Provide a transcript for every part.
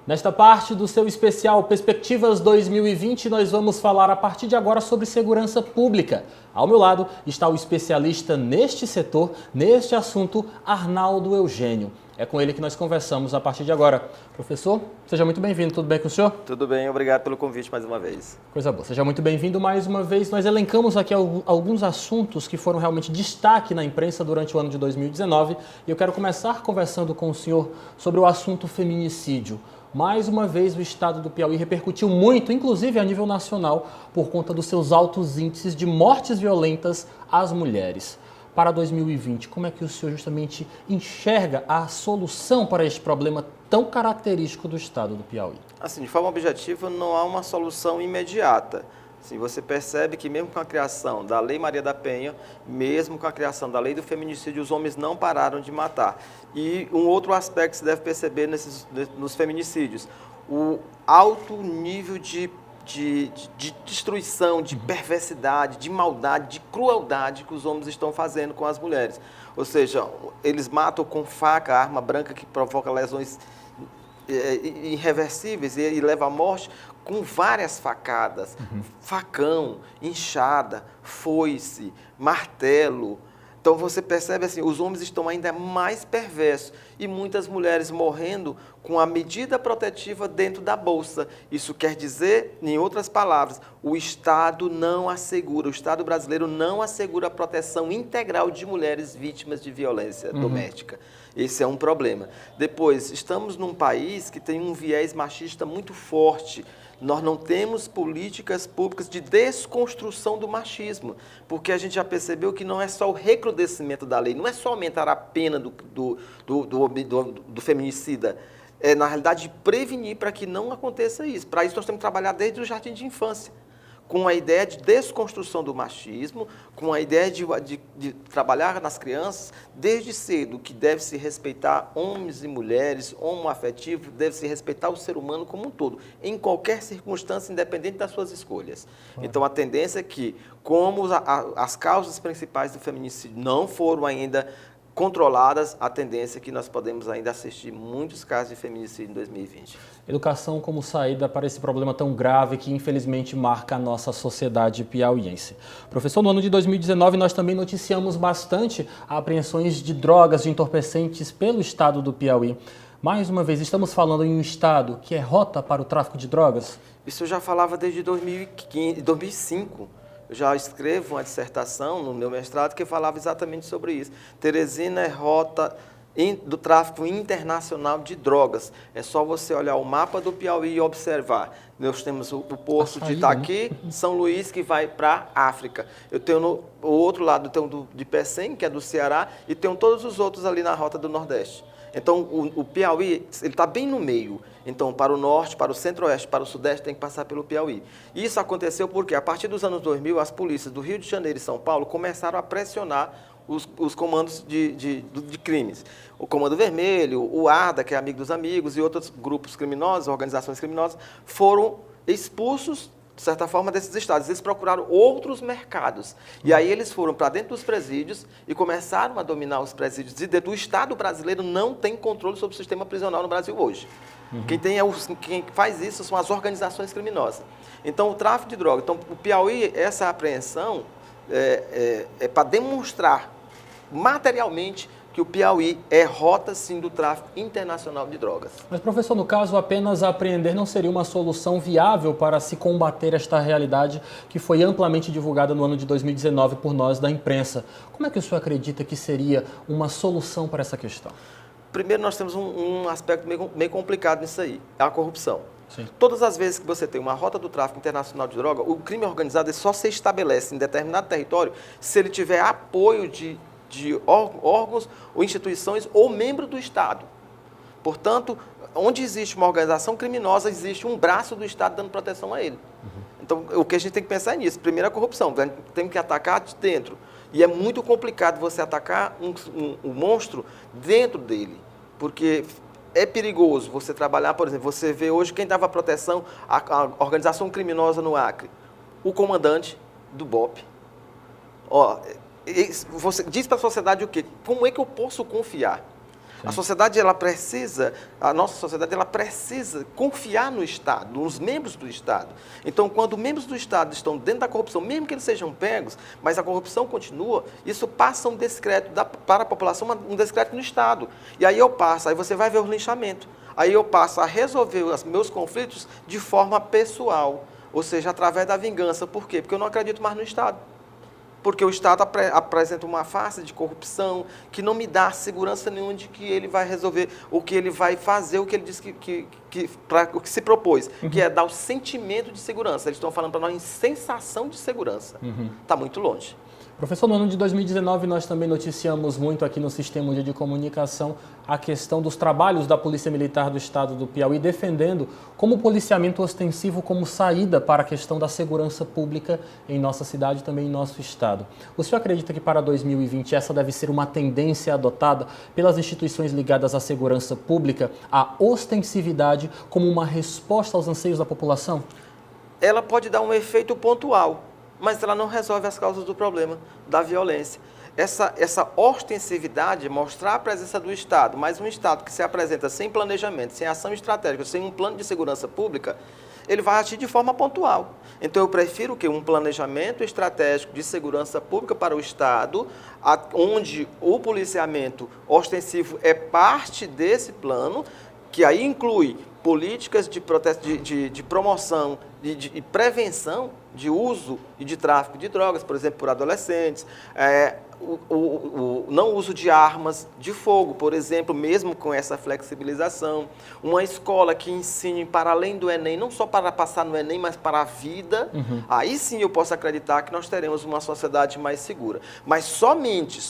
Nesta parte do seu especial Perspectivas 2020, nós vamos falar a partir de agora sobre segurança pública. Ao meu lado está o especialista neste setor, neste assunto, Arnaldo Eugênio. É com ele que nós conversamos a partir de agora. Professor, seja muito bem-vindo. Tudo bem com o senhor? Tudo bem, obrigado pelo convite mais uma vez. Coisa boa. Seja muito bem-vindo mais uma vez. Nós elencamos aqui alguns assuntos que foram realmente destaque na imprensa durante o ano de 2019 e eu quero começar conversando com o senhor sobre o assunto feminicídio. Mais uma vez, o estado do Piauí repercutiu muito, inclusive a nível nacional, por conta dos seus altos índices de mortes violentas às mulheres. Para 2020, como é que o senhor justamente enxerga a solução para este problema tão característico do estado do Piauí? Assim, de forma objetiva, não há uma solução imediata. Assim, você percebe que mesmo com a criação da Lei Maria da Penha, mesmo com a criação da Lei do Feminicídio, os homens não pararam de matar. E um outro aspecto que se deve perceber nos feminicídios, o alto nível de destruição, de perversidade, de maldade, de crueldade que os homens estão fazendo com as mulheres. Ou seja, eles matam com faca, arma branca que provoca lesões irreversíveis e leva à morte, com várias facadas, facão, enxada, foice, martelo. Então você percebe assim, os homens estão ainda mais perversos e muitas mulheres morrendo com a medida protetiva dentro da bolsa. Isso quer dizer, em outras palavras, o Estado não assegura, o Estado brasileiro não assegura a proteção integral de mulheres vítimas de violência doméstica. Esse é um problema. Depois, estamos num país que tem um viés machista muito forte. Nós não temos políticas públicas de desconstrução do machismo, porque a gente já percebeu que não é só o recrudescimento da lei, não é só aumentar a pena do feminicida, é, na realidade, prevenir para que não aconteça isso. Para isso, nós temos que trabalhar desde o jardim de infância, com a ideia de desconstrução do machismo, com a ideia de trabalhar nas crianças desde cedo, que deve se respeitar homens e mulheres, homoafetivo, deve se respeitar o ser humano como um todo, em qualquer circunstância, independente das suas escolhas. Então, a tendência é que, como as causas principais do feminicídio não foram ainda controladas, a tendência é que nós podemos ainda assistir muitos casos de feminicídio em 2020. Educação como saída para esse problema tão grave que infelizmente marca a nossa sociedade piauiense. Professor, no ano de 2019 nós também noticiamos bastante apreensões de drogas, de entorpecentes pelo estado do Piauí. Mais uma vez, estamos falando em um estado que é rota para o tráfico de drogas? Isso eu já falava desde 2005. Eu já escrevo uma dissertação no meu mestrado que falava exatamente sobre isso. Teresina é rota do tráfico internacional de drogas. É só você olhar o mapa do Piauí e observar. Nós temos o posto de Itaqui, São Luís, que vai para a África. Eu tenho no outro lado, tenho de Pecém, que é do Ceará, e tenho todos os outros ali na rota do Nordeste. Então, o Piauí, ele está bem no meio. Então, para o Norte, para o Centro-Oeste, para o Sudeste, tem que passar pelo Piauí. Isso aconteceu porque, a partir dos anos 2000, as polícias do Rio de Janeiro e São Paulo começaram a pressionar os comandos de crimes. O Comando Vermelho, o ARDA, que é amigo dos amigos, e outros grupos criminosos, organizações criminosas, foram expulsos, de certa forma, desses estados. Eles procuraram outros mercados. E aí eles foram para dentro dos presídios e começaram a dominar os presídios. E dentro do Estado brasileiro não tem controle sobre o sistema prisional no Brasil hoje. Quem faz isso são as organizações criminosas. Então, o tráfico de drogas. Então, o Piauí, essa apreensão é para demonstrar materialmente que o Piauí é rota, sim, do tráfico internacional de drogas. Mas, professor, no caso, apenas apreender não seria uma solução viável para se combater esta realidade que foi amplamente divulgada no ano de 2019 por nós da imprensa. Como é que o senhor acredita que seria uma solução para essa questão? Primeiro, nós temos um aspecto meio complicado nisso aí, é a corrupção. Sim. Todas as vezes que você tem uma rota do tráfico internacional de droga, o crime organizado só se estabelece em determinado território se ele tiver apoio de órgãos ou instituições ou membro do Estado. Portanto, onde existe uma organização criminosa, existe um braço do Estado dando proteção a ele. Então, o que a gente tem que pensar é nisso. Primeiro, a corrupção. Tem que atacar de dentro. E é muito complicado você atacar um monstro dentro dele, porque é perigoso você trabalhar, por exemplo, você vê hoje quem dava proteção à organização criminosa no Acre, o comandante do BOPE. Você diz para a sociedade o quê? Como é que eu posso confiar? A sociedade, a nossa sociedade, ela precisa confiar no Estado, nos membros do Estado. Então, quando membros do Estado estão dentro da corrupção, mesmo que eles sejam pegos, mas a corrupção continua, isso passa um descrédito para a população, um descrédito no Estado. E aí aí você vai ver o linchamento. Aí eu passo a resolver os meus conflitos de forma pessoal, ou seja, através da vingança. Por quê? Porque eu não acredito mais no Estado. Porque o Estado apresenta uma face de corrupção que não me dá segurança nenhuma de que ele vai resolver, ou que ele vai fazer o que ele disse o que se propôs, que é dar o sentimento de segurança. Eles estão falando para nós em sensação de segurança. Está muito longe. Professor, no ano de 2019 nós também noticiamos muito aqui no Sistema de Comunicação a questão dos trabalhos da Polícia Militar do Estado do Piauí defendendo como o policiamento ostensivo como saída para a questão da segurança pública em nossa cidade e também em nosso estado. O senhor acredita que para 2020 essa deve ser uma tendência adotada pelas instituições ligadas à segurança pública, a ostensividade como uma resposta aos anseios da população? Ela pode dar um efeito pontual, mas ela não resolve as causas do problema, da violência. Essa ostensividade, mostrar a presença do Estado, mas um Estado que se apresenta sem planejamento, sem ação estratégica, sem um plano de segurança pública, ele vai agir de forma pontual. Então, eu prefiro que um planejamento estratégico de segurança pública para o Estado, onde o policiamento ostensivo é parte desse plano, que aí inclui políticas de protesto, de promoção e prevenção de uso e de tráfico de drogas, por exemplo, por adolescentes, o não uso de armas de fogo, por exemplo, mesmo com essa flexibilização, uma escola que ensine para além do Enem, não só para passar no Enem, mas para a vida, aí sim eu posso acreditar que nós teremos uma sociedade mais segura. Mas somente,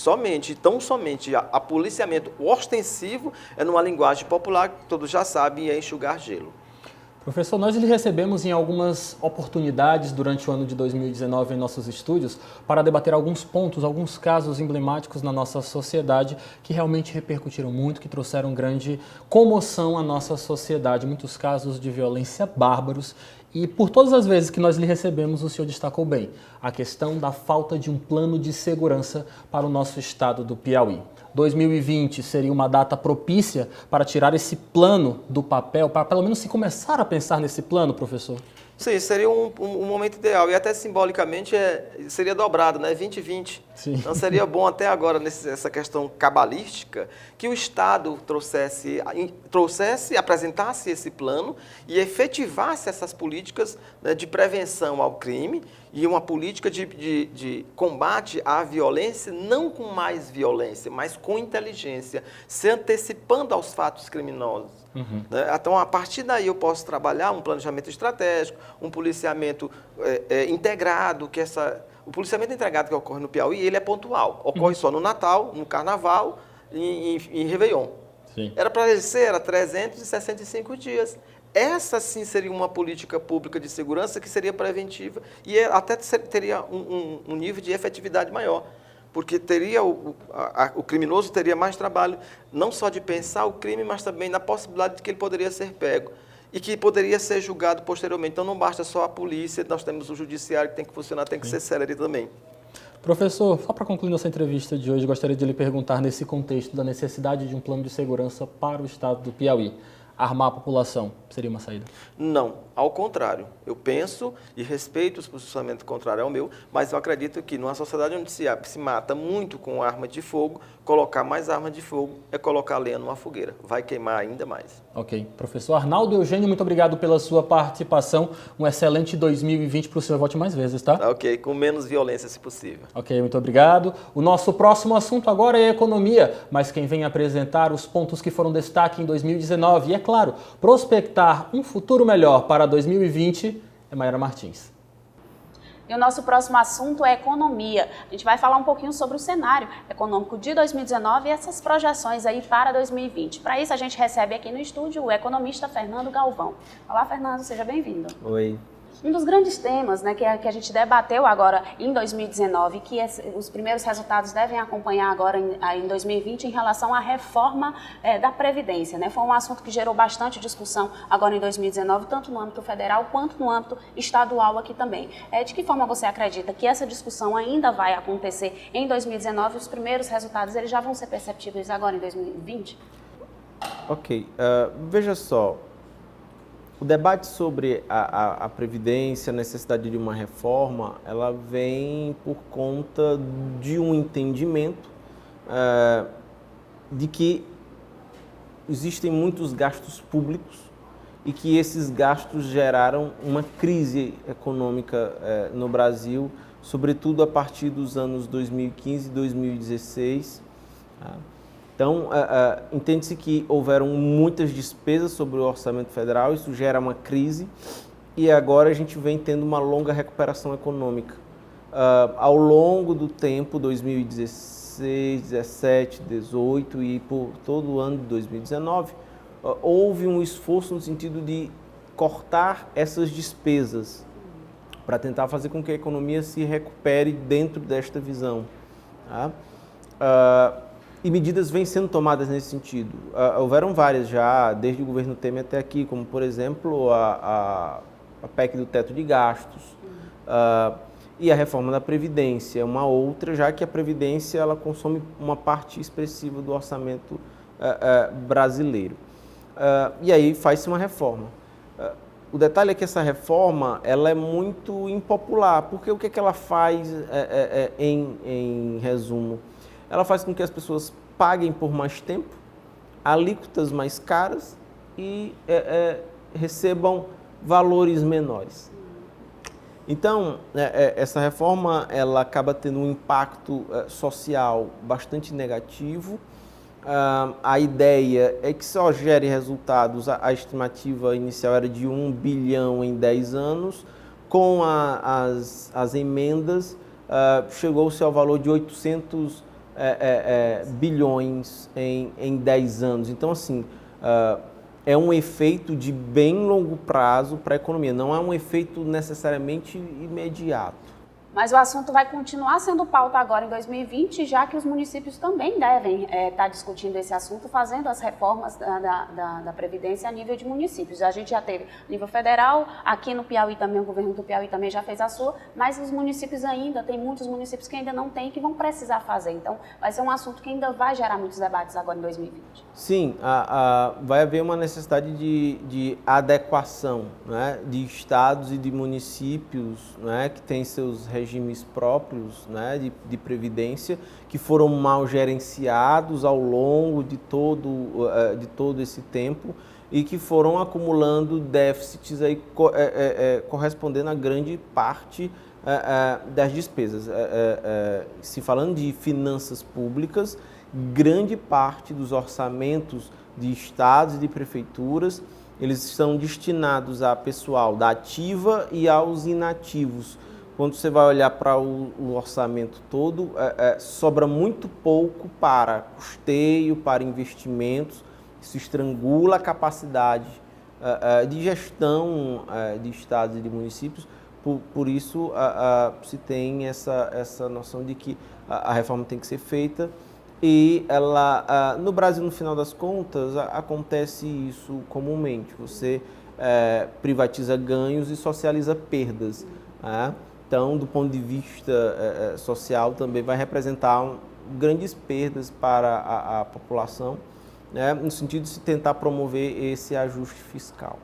tão somente, a policiamento ostensivo é numa linguagem popular que todos já sabem, é enxugar gelo. Professor, nós lhe recebemos em algumas oportunidades durante o ano de 2019 em nossos estúdios para debater alguns pontos, alguns casos emblemáticos na nossa sociedade que realmente repercutiram muito, que trouxeram grande comoção à nossa sociedade, muitos casos de violência bárbaros. E por todas as vezes que nós lhe recebemos, o senhor destacou bem a questão da falta de um plano de segurança para o nosso estado do Piauí. 2020 seria uma data propícia para tirar esse plano do papel, para pelo menos se começar a pensar nesse plano, professor? Sim, seria um momento ideal e até simbolicamente seria dobrado, né? 2020. Sim. Então seria bom até agora, nessa questão cabalística, que o Estado apresentasse esse plano e efetivasse essas políticas, né, de prevenção ao crime e uma política de combate à violência, não com mais violência, mas com inteligência, se antecipando aos fatos criminosos. Né? Então, a partir daí eu posso trabalhar um planejamento estratégico, um policiamento integrado, o policiamento integrado que ocorre no Piauí, ele é pontual, ocorre só no Natal, no Carnaval e em Réveillon. Sim. Era para ele ser 365 dias. Essa sim seria uma política pública de segurança que seria preventiva e até teria um nível de efetividade maior, porque o criminoso teria mais trabalho, não só de pensar o crime, mas também na possibilidade de que ele poderia ser pego e que poderia ser julgado posteriormente. Então não basta só a polícia, nós temos o judiciário que tem que funcionar, tem que ser célere também. Professor, só para concluir nossa entrevista de hoje, gostaria de lhe perguntar nesse contexto da necessidade de um plano de segurança para o estado do Piauí. Armar a população seria uma saída? Não, ao contrário. Eu penso e respeito o posicionamento contrário ao meu, mas eu acredito que numa sociedade onde se mata muito com arma de fogo, colocar mais arma de fogo é colocar lenha numa fogueira. Vai queimar ainda mais. Ok. Professor Arnaldo Eugênio, muito obrigado pela sua participação. Um excelente 2020 para o senhor. Volte mais vezes, tá? Ok, com menos violência, se possível. Ok, muito obrigado. O nosso próximo assunto agora é economia, mas quem vem apresentar os pontos que foram destaque em 2019 e, é claro, prospectar um futuro melhor para 2020 é Mayara Martins. E o nosso próximo assunto é economia. A gente vai falar um pouquinho sobre o cenário econômico de 2019 e essas projeções aí para 2020. Para isso, a gente recebe aqui no estúdio o economista Fernando Galvão. Olá, Fernando, seja bem-vindo. Oi. Um dos grandes temas, né, que a gente debateu agora em 2019, que os primeiros resultados devem acompanhar agora em 2020 em relação à reforma da Previdência, né? Foi um assunto que gerou bastante discussão agora em 2019, tanto no âmbito federal quanto no âmbito estadual aqui também. De que forma você acredita que essa discussão ainda vai acontecer em 2019 e os primeiros resultados eles já vão ser perceptíveis agora em 2020? Ok, veja só, o debate sobre a Previdência, a necessidade de uma reforma, ela vem por conta de um entendimento de que existem muitos gastos públicos e que esses gastos geraram uma crise econômica no Brasil, sobretudo a partir dos anos 2015 e 2016. Então, entende-se que houveram muitas despesas sobre o orçamento federal, isso gera uma crise e agora a gente vem tendo uma longa recuperação econômica. Ao longo do tempo, 2016, 17, 18 e por todo o ano de 2019, houve um esforço no sentido de cortar essas despesas para tentar fazer com que a economia se recupere dentro desta visão. Tá? E medidas vêm sendo tomadas nesse sentido. Houveram várias já, desde o governo Temer até aqui, como, por exemplo, a PEC do teto de gastos e a reforma da Previdência, uma outra, já que a Previdência ela consome uma parte expressiva do orçamento brasileiro. E aí faz-se uma reforma. O detalhe é que essa reforma ela é muito impopular, porque o que é que ela faz em resumo? Ela faz com que as pessoas paguem por mais tempo, alíquotas mais caras e recebam valores menores. Então, essa reforma ela acaba tendo um impacto social bastante negativo. A ideia é que só gere resultados, a estimativa inicial era de 1 bilhão em 10 anos, com as emendas chegou-se ao valor de 800 bilhões em 10 anos. Então, assim, é um efeito de bem longo prazo para a economia, não é um efeito necessariamente imediato. Mas o assunto vai continuar sendo pauta agora em 2020, já que os municípios também devem estar discutindo esse assunto, fazendo as reformas da Previdência a nível de municípios. A gente já teve a nível federal, aqui no Piauí também, o governo do Piauí também já fez a sua, mas os municípios ainda, tem muitos municípios que ainda não têm e que vão precisar fazer. Então, vai ser um assunto que ainda vai gerar muitos debates agora em 2020. Sim, vai haver uma necessidade de adequação, né, de estados e de municípios, né, que têm seus regimes próprios, né, de previdência, que foram mal gerenciados ao longo de todo esse tempo e que foram acumulando déficits aí, correspondendo a grande parte das despesas. Se falando de finanças públicas, grande parte dos orçamentos de estados e de prefeituras, eles são destinados a pessoal da ativa e aos inativos. Quando você vai olhar para o orçamento todo, sobra muito pouco para custeio, para investimentos. Isso estrangula a capacidade de gestão de estados e de municípios. Por isso, se tem essa noção de que a reforma tem que ser feita. E ela, no Brasil, no final das contas, acontece isso comumente. Você privatiza ganhos e socializa perdas. Né? Então, do ponto de vista social, também vai representar grandes perdas para a população, né, no sentido de se tentar promover esse ajuste fiscal.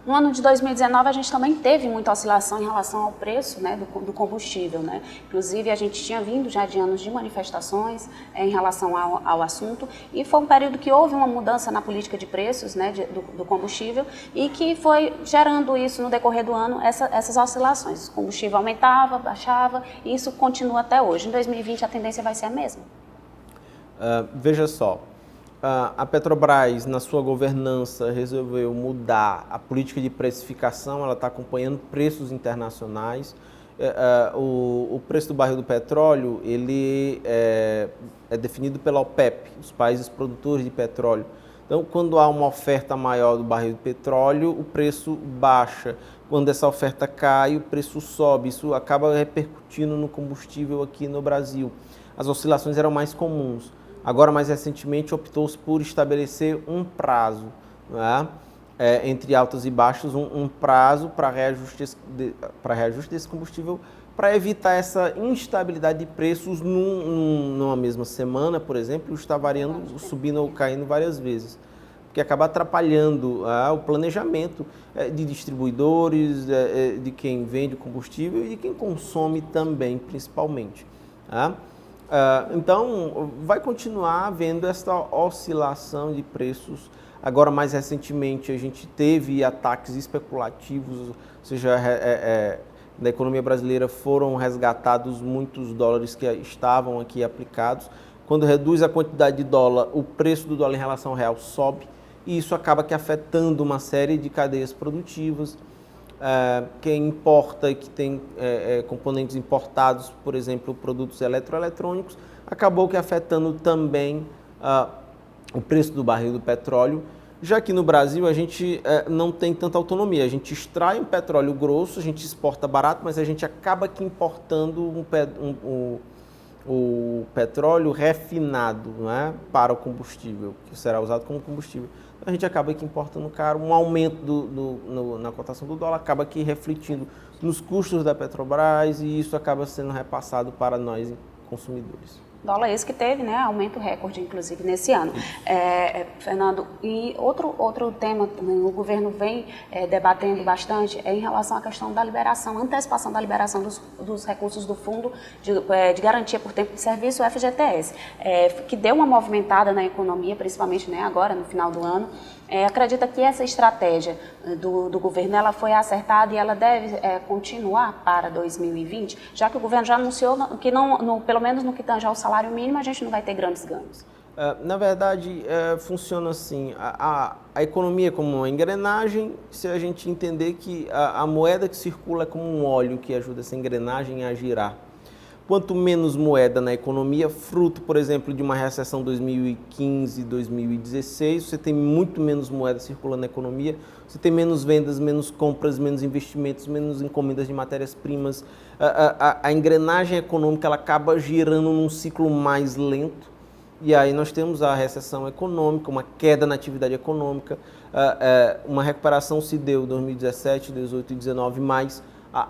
No ano de 2019, a gente também teve muita oscilação em relação ao preço, né, do combustível. Né? Inclusive, a gente tinha vindo já de anos de manifestações em relação ao assunto e foi um período que houve uma mudança na política de preços, né, do combustível e que foi gerando isso no decorrer do ano, essas oscilações. O combustível aumentava, baixava e isso continua até hoje. Em 2020, a tendência vai ser a mesma. Veja só. A Petrobras, na sua governança, resolveu mudar a política de precificação, ela está acompanhando preços internacionais. O preço do barril do petróleo ele é definido pela OPEP, os países produtores de petróleo. Então, quando há uma oferta maior do barril de petróleo, o preço baixa. Quando essa oferta cai, o preço sobe. Isso acaba repercutindo no combustível aqui no Brasil. As oscilações eram mais comuns. Agora, mais recentemente, optou-se por estabelecer um prazo, né, entre altas e baixas, um prazo para reajuste desse combustível, para evitar essa instabilidade de preços numa mesma semana, por exemplo, está variando, subindo ou caindo várias vezes. que acaba atrapalhando o planejamento de distribuidores, de quem vende o combustível e de quem consome também, principalmente. Tá? Então, vai continuar havendo essa oscilação de preços. Agora, mais recentemente, a gente teve ataques especulativos, ou seja, da economia brasileira foram resgatados muitos dólares que estavam aqui aplicados. Quando reduz a quantidade de dólar, o preço do dólar em relação ao real sobe e isso acaba que afetando uma série de cadeias produtivas. Quem importa e que tem componentes importados, por exemplo, produtos eletroeletrônicos, acabou que afetando também o preço do barril do petróleo, já que no Brasil a gente não tem tanta autonomia. A gente extrai um petróleo grosso, a gente exporta barato, mas a gente acaba que importando o petróleo refinado, não é? Para o combustível, que será usado como combustível. A gente acaba aqui importando caro, um aumento na cotação do dólar acaba aqui refletindo nos custos da Petrobras e isso acaba sendo repassado para nós consumidores. Dólar esse que teve, né, aumento recorde, inclusive, nesse ano. Fernando, e outro tema também o governo vem debatendo bastante é em relação à questão da liberação, antecipação da liberação dos recursos do Fundo de Garantia por Tempo de Serviço, o FGTS, que deu uma movimentada na economia, principalmente, né, agora, no final do ano. Acredita que essa estratégia do governo ela foi acertada e ela deve continuar para 2020, já que o governo já anunciou que, pelo menos no que tange ao salário mínimo, a gente não vai ter grandes ganhos? Na verdade, funciona assim, a economia é como uma engrenagem, se a gente entender que a moeda que circula é como um óleo que ajuda essa engrenagem a girar. Quanto menos moeda na economia, fruto, por exemplo, de uma recessão 2015, 2016, você tem muito menos moeda circulando na economia, você tem menos vendas, menos compras, menos investimentos, menos encomendas de matérias-primas. A engrenagem econômica ela acaba girando num ciclo mais lento e aí nós temos a recessão econômica, uma queda na atividade econômica, uma recuperação se deu em 2017, 2018 e 2019, mas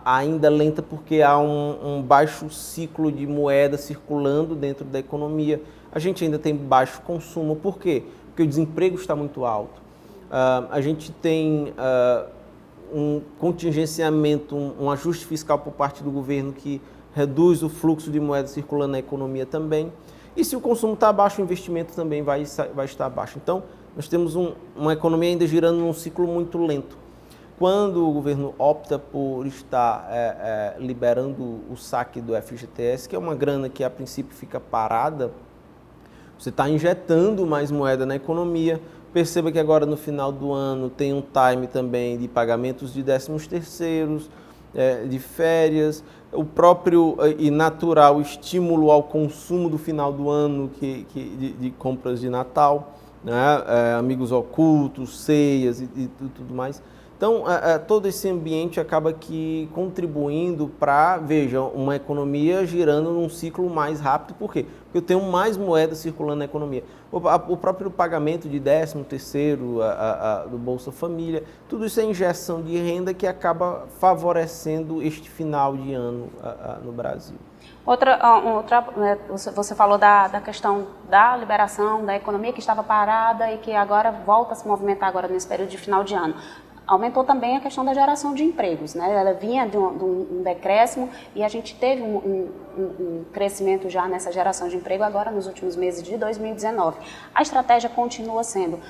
ainda lenta porque há um baixo ciclo de moeda circulando dentro da economia. A gente ainda tem baixo consumo. Por quê? Porque o desemprego está muito alto. A gente tem um contingenciamento, um ajuste fiscal por parte do governo que reduz o fluxo de moeda circulando na economia também. E se o consumo está baixo, o investimento também vai estar baixo. Então, nós temos uma economia ainda girando num ciclo muito lento. Quando o governo opta por estar liberando o saque do FGTS, que é uma grana que a princípio fica parada, você está injetando mais moeda na economia. Perceba que agora no final do ano tem um time também de pagamentos de 13º, de férias, o próprio e natural estímulo ao consumo do final do ano de compras de Natal, né? Amigos ocultos, ceias e tudo mais. Então, todo esse ambiente acaba aqui contribuindo para, veja, uma economia girando num ciclo mais rápido. Por quê? Porque eu tenho mais moeda circulando na economia. O próprio pagamento de 13º, do Bolsa Família, tudo isso é injeção de renda que acaba favorecendo este final de ano no Brasil. Você falou da questão da liberação da economia que estava parada e que agora volta a se movimentar agora nesse período de final de ano. Aumentou também a questão da geração de empregos, né? Ela vinha de um decréscimo e a gente teve um crescimento já nessa geração de emprego agora nos últimos meses de 2019. A estratégia continua sendo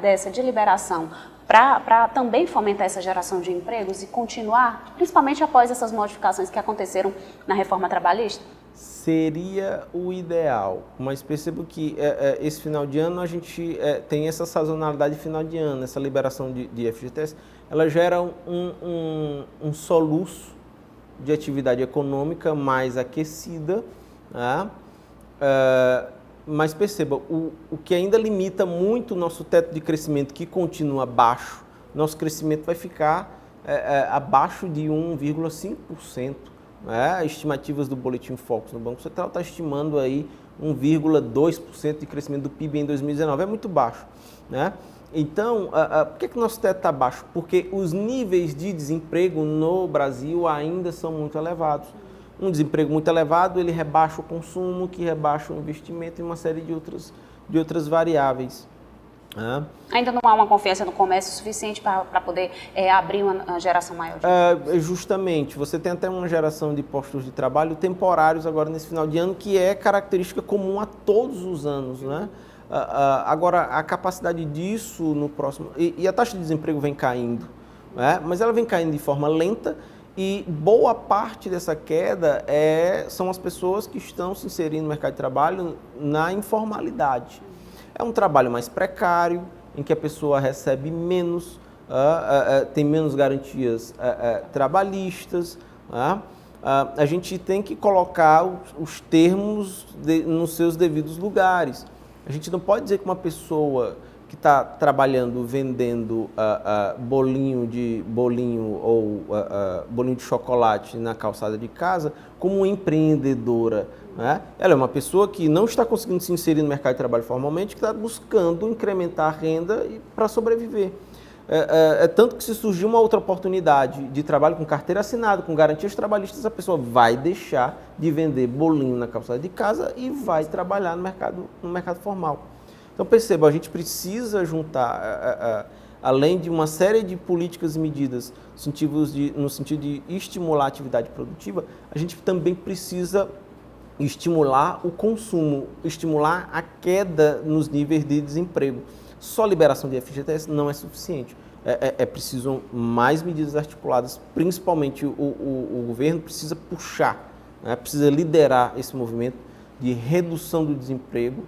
dessa de liberação para também fomentar essa geração de empregos e continuar, principalmente após essas modificações que aconteceram na reforma trabalhista? Seria o ideal, mas percebo que esse final de ano a gente tem essa sazonalidade de final de ano, essa liberação de FGTS, ela gera um soluço de atividade econômica mais aquecida, né? Mas perceba, o que ainda limita muito o nosso teto de crescimento, que continua baixo, nosso crescimento vai ficar abaixo de 1,5%. Estimativas do Boletim Focus no Banco Central está estimando aí 1,2% de crescimento do PIB em 2019, é muito baixo, né? Então, por que o nosso teto está baixo? Porque os níveis de desemprego no Brasil ainda são muito elevados. Um desemprego muito elevado, ele rebaixa o consumo, que rebaixa o investimento e uma série de outras variáveis. Ainda não há uma confiança no comércio suficiente para poder abrir uma geração maior de justamente, você tem até uma geração de postos de trabalho temporários agora nesse final de ano, que é característica comum a todos os anos, né? Agora, a capacidade disso no próximo... E a taxa de desemprego vem caindo, né? Mas ela vem caindo de forma lenta e boa parte dessa queda são as pessoas que estão se inserindo no mercado de trabalho na informalidade. É um trabalho mais precário, em que a pessoa recebe menos, tem menos garantias trabalhistas. A gente tem que colocar os termos nos seus devidos lugares. A gente não pode dizer que uma pessoa que está trabalhando, vendendo bolinho ou bolinho de chocolate na calçada de casa, como uma empreendedora. Né? Ela é uma pessoa que não está conseguindo se inserir no mercado de trabalho formalmente, que está buscando incrementar a renda para sobreviver. Tanto que se surgir uma outra oportunidade de trabalho com carteira assinada, com garantias trabalhistas, a pessoa vai deixar de vender bolinho na calçada de casa e vai trabalhar no mercado formal. Então perceba, a gente precisa juntar, além de uma série de políticas e medidas no sentido de estimular a atividade produtiva, a gente também precisa estimular o consumo, estimular a queda nos níveis de desemprego. Só liberação de FGTS não é suficiente. É preciso mais medidas articuladas, principalmente o governo precisa puxar, né? Precisa liderar esse movimento de redução do desemprego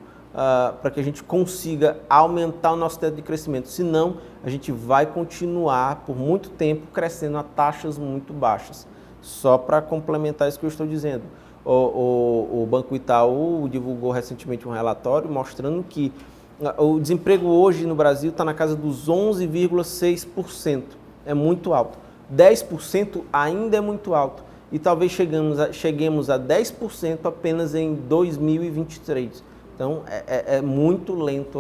para que a gente consiga aumentar o nosso teto de crescimento. Senão, a gente vai continuar por muito tempo crescendo a taxas muito baixas. Só para complementar isso que eu estou dizendo. O Banco Itaú divulgou recentemente um relatório mostrando que o desemprego hoje no Brasil está na casa dos 11,6%. É muito alto. 10% ainda é muito alto. E talvez cheguemos a 10% apenas em 2023. Então, é muito lento,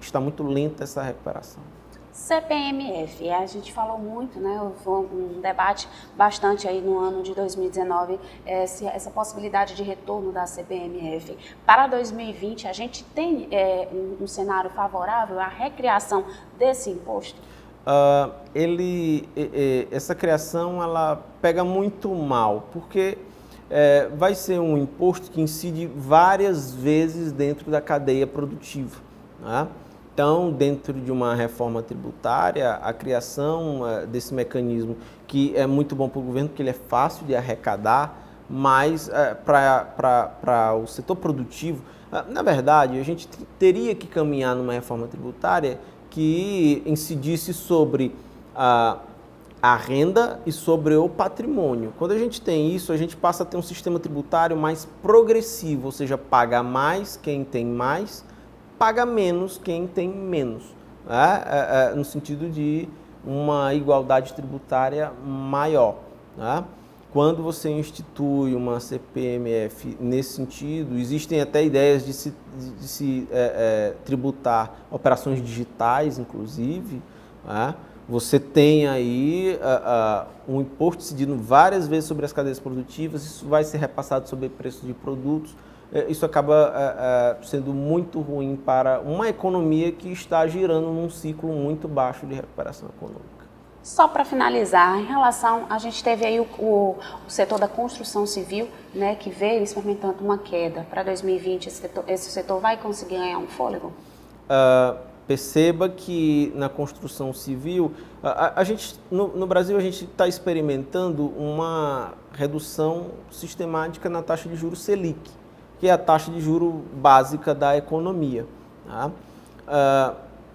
está muito lenta essa recuperação. CPMF, a gente falou muito, né? Houve um debate bastante aí no ano de 2019, essa possibilidade de retorno da CPMF. Para 2020, a gente tem um cenário favorável à recriação desse imposto? Essa criação, ela pega muito mal, porque vai ser um imposto que incide várias vezes dentro da cadeia produtiva, né? Então, dentro de uma reforma tributária, a criação desse mecanismo, que é muito bom para o governo, porque ele é fácil de arrecadar, mas para o setor produtivo, na verdade, a gente teria que caminhar numa reforma tributária que incidisse sobre a renda e sobre o patrimônio. Quando a gente tem isso, a gente passa a ter um sistema tributário mais progressivo, ou seja, paga mais quem tem mais, paga menos quem tem menos, né? No sentido de uma igualdade tributária maior, né? Quando você institui uma CPMF nesse sentido, existem até ideias de se tributar operações digitais, inclusive, né? Você tem aí um imposto incidindo várias vezes sobre as cadeias produtivas, isso vai ser repassado sobre preços de produtos. Isso acaba sendo muito ruim para uma economia que está girando num ciclo muito baixo de recuperação econômica. Só para finalizar, em relação, a gente teve aí o setor da construção civil, né, que veio experimentando uma queda. Para 2020, esse setor vai conseguir ganhar um fôlego? Perceba que na construção civil, a gente, no Brasil, a gente está experimentando uma redução sistemática na taxa de juros Selic, que é a taxa de juros básica da economia. Tá?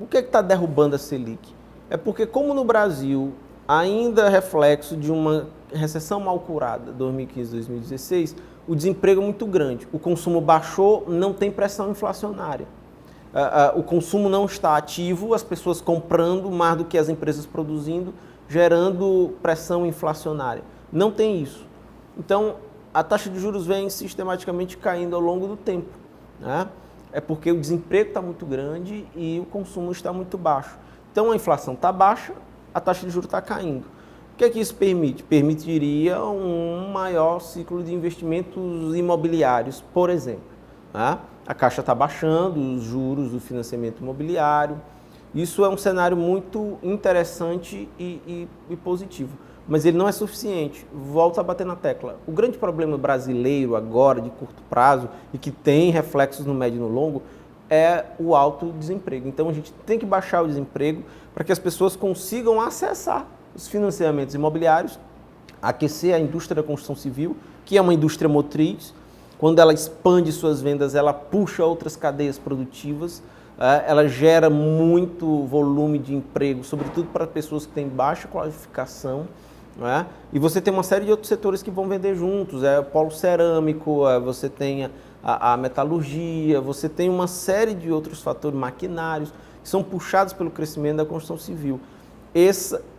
O que está derrubando a Selic? É porque, como no Brasil, ainda é reflexo de uma recessão mal curada, 2015, 2016, o desemprego é muito grande, o consumo baixou, não tem pressão inflacionária. O consumo não está ativo, as pessoas comprando mais do que as empresas produzindo, gerando pressão inflacionária. Não tem isso. Então, a taxa de juros vem sistematicamente caindo ao longo do tempo, né? É porque o desemprego está muito grande e o consumo está muito baixo. Então, a inflação está baixa, a taxa de juros está caindo. O que é que isso permite? Permitiria um maior ciclo de investimentos imobiliários, por exemplo. né? A Caixa está baixando os juros do financiamento imobiliário. Isso é um cenário muito interessante e positivo, mas ele não é suficiente. Volto a bater na tecla. O grande problema brasileiro agora, de curto prazo, e que tem reflexos no médio e no longo, é o alto desemprego. Então a gente tem que baixar o desemprego para que as pessoas consigam acessar os financiamentos imobiliários, aquecer a indústria da construção civil, que é uma indústria motriz. Quando ela expande suas vendas, ela puxa outras cadeias produtivas, ela gera muito volume de emprego, sobretudo para pessoas que têm baixa qualificação, né? E você tem uma série de outros setores que vão vender juntos, o polo cerâmico, você tem a metalurgia, você tem uma série de outros fatores, maquinários, que são puxados pelo crescimento da construção civil.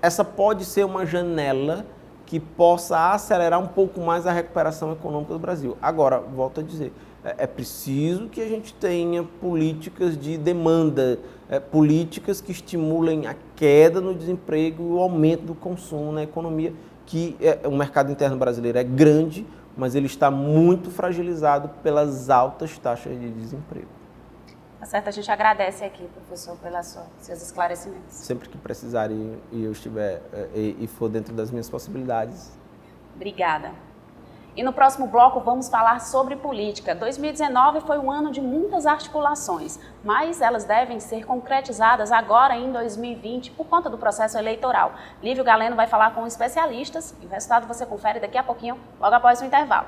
Essa pode ser uma janela que possa acelerar um pouco mais a recuperação econômica do Brasil. Agora, volto a dizer, é preciso que a gente tenha políticas de demanda, políticas que estimulem a queda no desemprego e o aumento do consumo na economia, que o mercado interno brasileiro é grande, mas ele está muito fragilizado pelas altas taxas de desemprego. Tá certo, a gente agradece aqui, professor, pelos seus esclarecimentos. Sempre que precisarem e eu estiver e for dentro das minhas possibilidades. Obrigada. E no próximo bloco vamos falar sobre política. 2019 foi um ano de muitas articulações, mas elas devem ser concretizadas agora em 2020 por conta do processo eleitoral. Lívio Galeno vai falar com especialistas e o resultado você confere daqui a pouquinho, logo após o intervalo.